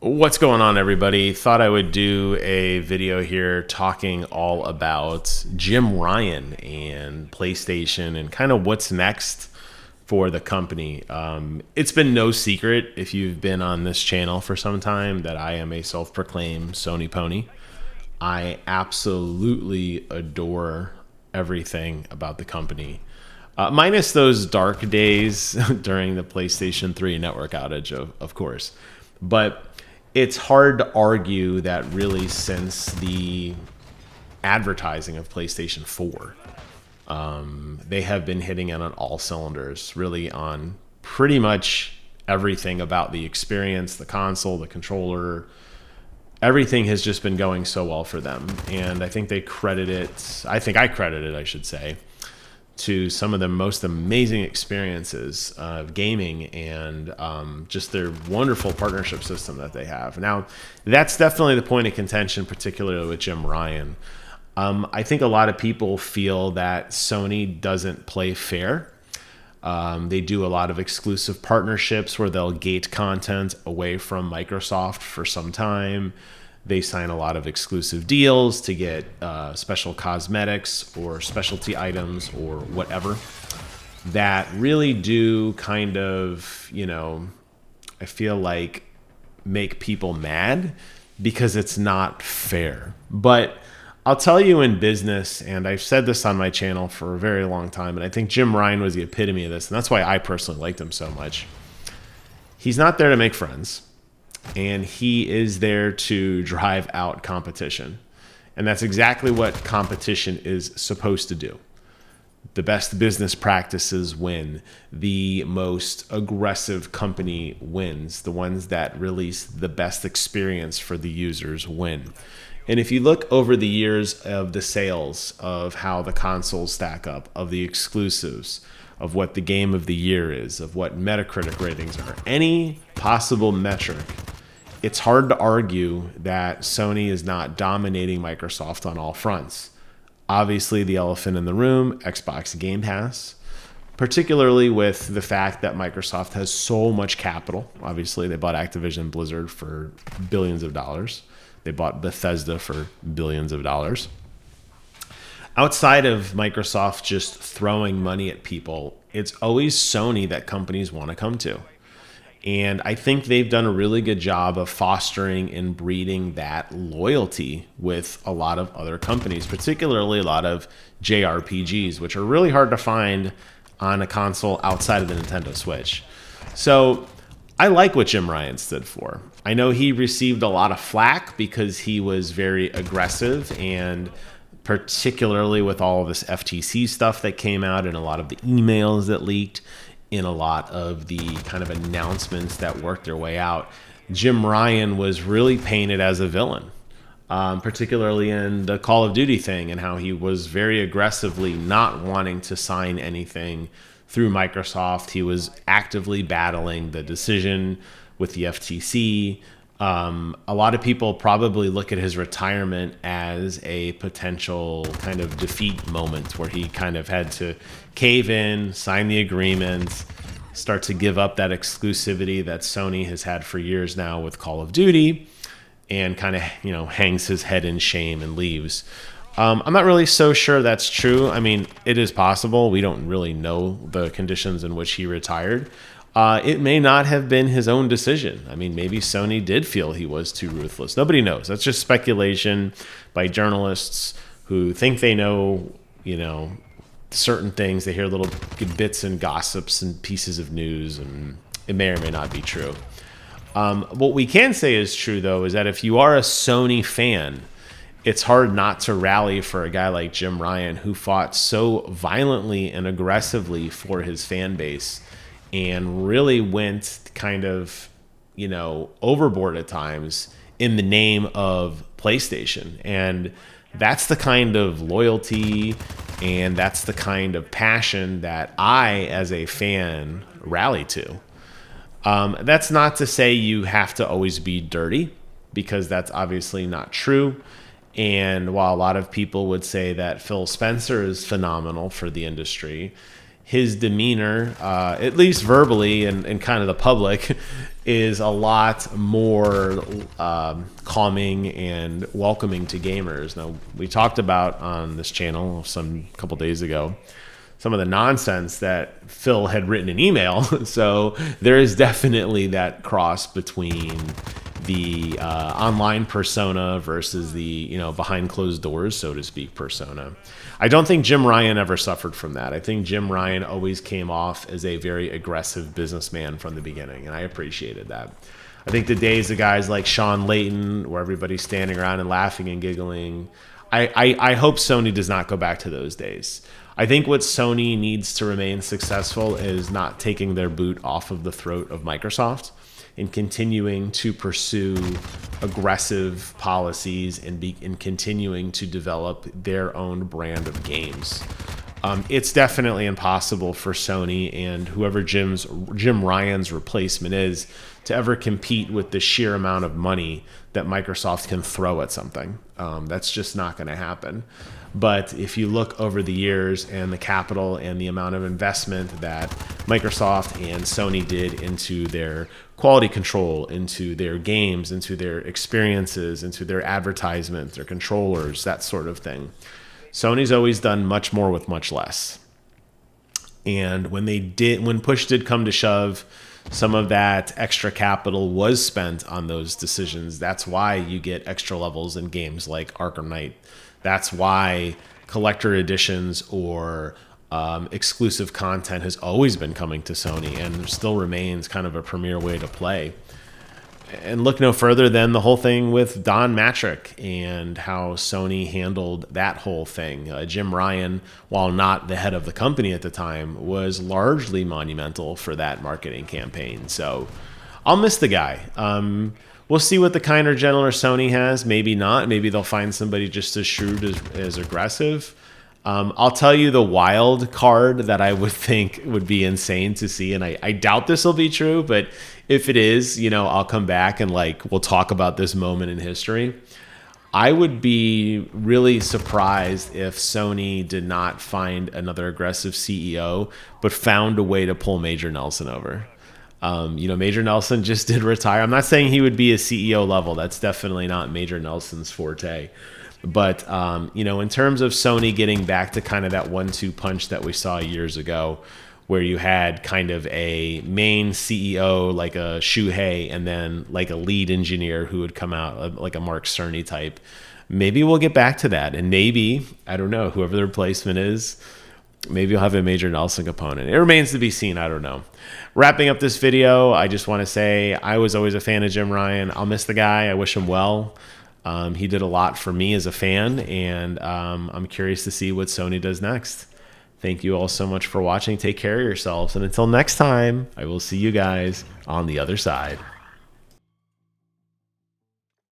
What's going on, everybody? Thought I would do a video here talking all about Jim Ryan and PlayStation and kind of what's next for the company. It's been no secret, if you've been on this channel for some time, that I am a self-proclaimed Sony pony. I absolutely adore everything about the company. Minus those dark days during the PlayStation 3 network outage, of course. But it's hard to argue that really since the advertising of PlayStation 4, they have been hitting it on all cylinders, really on pretty much everything about the experience, the console, the controller. Everything has just been going so well for them. And I think I credit it, I should say, to some of the most amazing experiences of gaming and just their wonderful partnership system that they have. Now, that's definitely the point of contention, particularly with Jim Ryan. I think a lot of people feel that Sony doesn't play fair. They do a lot of exclusive partnerships where they'll gate content away from Microsoft for some time. They sign a lot of exclusive deals to get special cosmetics or specialty items or whatever that really do kind of, I feel like make people mad because it's not fair. But I'll tell you, in business, and I've said this on my channel for a very long time, and I think Jim Ryan was the epitome of this, and that's why I personally liked him so much. He's not there to make friends. And he is there to drive out competition. And that's exactly what competition is supposed to do. The best business practices win. The most aggressive company wins. The ones that release the best experience for the users win. And if you look over the years of the sales, of how the consoles stack up, of the exclusives, of what the game of the year is, of what Metacritic ratings are, any possible metric, it's hard to argue that Sony is not dominating Microsoft on all fronts. Obviously, the elephant in the room, Xbox Game Pass, particularly with the fact that Microsoft has so much capital. Obviously, they bought Activision Blizzard for billions of dollars. They bought Bethesda for billions of dollars. Outside of Microsoft just throwing money at people, it's always Sony that companies want to come to. And I think they've done a really good job of fostering and breeding that loyalty with a lot of other companies, particularly a lot of JRPGs, which are really hard to find on a console outside of the Nintendo Switch. So I like what Jim Ryan stood for. I know he received a lot of flack because he was very aggressive, and particularly with all of this FTC stuff that came out and a lot of the emails that leaked, in a lot of the kind of announcements that worked their way out, Jim Ryan was really painted as a villain, particularly in the Call of Duty thing, and how he was very aggressively not wanting to sign anything through Microsoft. He was actively battling the decision with the FTC. A lot of people probably look at his retirement as a potential kind of defeat moment where he kind of had to cave in, sign the agreement, start to give up that exclusivity that Sony has had for years now with Call of Duty, and kind of, hangs his head in shame and leaves. I'm not really so sure that's true. I mean, it is possible. We don't really know the conditions in which he retired. It may not have been his own decision. I mean, maybe Sony did feel he was too ruthless. Nobody knows. That's just speculation by journalists who think they know, certain things. They hear little bits and gossips and pieces of news, and it may or may not be true. What we can say is true, though, is that if you are a Sony fan, it's hard not to rally for a guy like Jim Ryan, who fought so violently and aggressively for his fan base and really went kind of, overboard at times in the name of PlayStation. And that's the kind of loyalty and that's the kind of passion that I, as a fan, rally to. That's not to say you have to always be dirty, because that's obviously not true. And while a lot of people would say that Phil Spencer is phenomenal for the industry, his demeanor, at least verbally and kind of the public, is a lot more calming and welcoming to gamers. Now, we talked about on this channel a couple days ago some of the nonsense that Phil had written in email. So there is definitely that cross between the online persona versus the behind closed doors, so to speak, persona. I don't think Jim Ryan ever suffered from that. I think Jim Ryan always came off as a very aggressive businessman from the beginning, and I appreciated that. I think the days of guys like Sean Layton, where everybody's standing around and laughing and giggling, I hope Sony does not go back to those days. I think what Sony needs to remain successful is not taking their boot off of the throat of Microsoft and continuing to pursue aggressive policies and continuing to develop their own brand of games. It's definitely impossible for Sony and whoever Jim Ryan's replacement is to ever compete with the sheer amount of money that Microsoft can throw at something. That's just not going to happen. But if you look over the years and the capital and the amount of investment that Microsoft and Sony did into their quality control, into their games, into their experiences, into their advertisements, their controllers, that sort of thing, Sony's always done much more with much less. And when push did come to shove, some of that extra capital was spent on those decisions. That's why you get extra levels in games like Arkham Knight. That's why collector editions or exclusive content has always been coming to Sony and still remains kind of a premier way to play. And look no further than the whole thing with Don Matrick and how Sony handled that whole thing. Jim Ryan, while not the head of the company at the time, was largely monumental for that marketing campaign. So I'll miss the guy. We'll see what the kinder, gentler Sony has. Maybe not. Maybe they'll find somebody just as shrewd as aggressive. I'll tell you the wild card that I would think would be insane to see, and I doubt this will be true, but if it is, I'll come back and we'll talk about this moment in history. I would be really surprised if Sony did not find another aggressive CEO, but found a way to pull Major Nelson over. Major Nelson just did retire. I'm not saying he would be a CEO level. That's definitely not Major Nelson's forte. But, in terms of Sony getting back to kind of that 1-2 punch that we saw years ago, where you had kind of a main CEO like a Shuhei and then like a lead engineer who would come out like a Mark Cerny type, maybe we'll get back to that. And maybe, I don't know, whoever the replacement is, maybe you'll have a Major Nelson component. It remains to be seen. I don't know. Wrapping up this video, I just want to say I was always a fan of Jim Ryan. I'll miss the guy. I wish him well. He did a lot for me as a fan, and I'm curious to see what Sony does next. Thank you all so much for watching. Take care of yourselves. And until next time, I will see you guys on the other side.